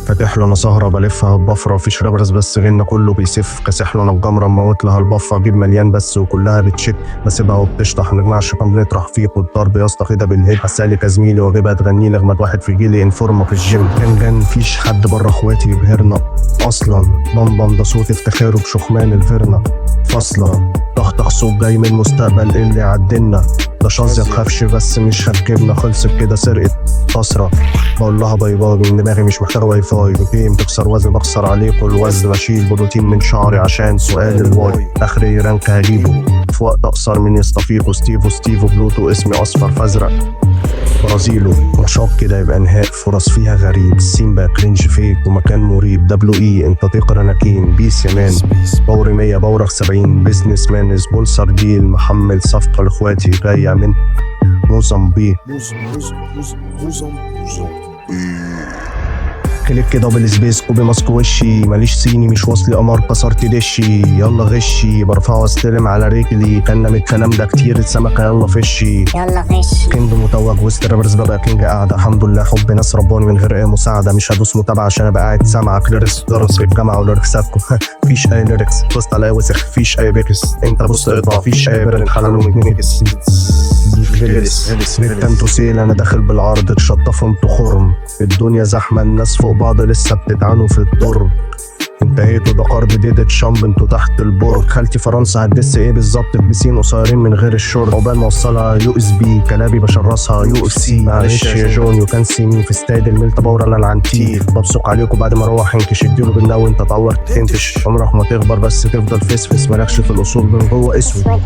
فاتح لنا سهرة بلفها ببفرة، مفيش رابرز بس غنى كله بيسف. كاسح لنا الجمرة موت لها البفة، جيب مليان بس وكلها بتشك. بسيبها وبتشطح نجمع الشيطان بنطرح فيك، والضرب يا اسطى كده بالهيد. هسالك يا زميلي واجيبها تغني لي اغمد واحد في جيلي انفورما في الجيم. كان مفيش حد بره اخواتي يبهرنا اصلا. بمبم ده صوت افتخاره بشخمان الفرنة فاصلة. طخطخ صوت جاي من المستقبل اللي عدلنا. ده شاذ مخافش بس مش هتجيبنا، خلصت كده سرقة كسرة. بقول لها باي باي من دماغي مش محتاجة واي فاي. جيم تكسر وزن بكسر عليكم الوزن، اشيل بروتين من شعري عشان سؤال الواي. اخري رانك هجيبه في وقت اقصر من يستفيقوا. ستيفو بلوتو اسمي اصفر فازرق برازيلو. ماتشات كده يبقى انهاء فرص فيها غريب. سيمبا كرنج فيك ومكان مريب. دبليو اي انت تقرا نكين بيس يا مان. باوري 100 بورخ 70 بيزنس مان سبونسر ديل. محمل صفقة لاخواتي جاية من موزمبيق. كليك دبل سبيس كوبي ماسك وشي. ماليش صيني مش واصلي قمر كسرت دشي. يلا غشي برفعه واستلم على رجلي. كان من الكلام ده كتير السمكة يلا فشي. يلا فش كينج متوج وسط رابرز ببقى كينج قاعدة. الحمد لله حب ناس رباني من غير اي مساعدة. مش هدوس متابعة عشان ابقى قاعد سامعك. ليركس درس في الجامعة وليركساتكم فيش اي ليركس. بصت على وسخ فيش اي بيكس. انت بص اقطع فيش اي برن حلال ومتنكس. كان تسيل انا داخل بالعرض تشطفوا انتوا خرم. الدنيا زحمة الناس فوق بعض لسه بتدعانوا في الدرب. انتهيتوا ده قرض ديدت شامب انتوا تحت البرج. خالتي فرنسا هتدس ايه بالظبط بسين قصيرين من غير الشرب. عقبال ما اوصلها يو اس بي كلابي بشرسها يو اف سي. معلش يا جون يو كان سي مي في استاد الميلتا باور انا العنتيل. ببصق عليكم بعد ما اروح انكش اديله بالناوي. انت اتعورت تنتش عمرك ما تكبر بس تفضل فسفس. مالكش في الاصول من جوه اسود.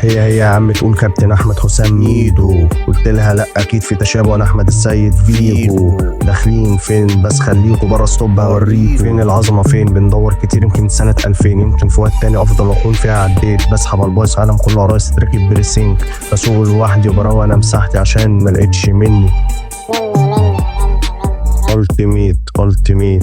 هي يا عم تقول كابتن احمد حسام ميدو. قلت لها لا اكيد في تشابه. انا احمد السيد فيجو. داخلين فين بس خليكوا بره ستوب هوريكوا فين العظمه فين. بندور كتير يمكن سنه 2000 يمكن في وقت تاني افضل اكون فيها عديت. بسحب البايص عالم كله عرايس تركب بريسينج. بسوق لوحدي وبروق انا مساحتي عشان ما لقيتش مني. ultimate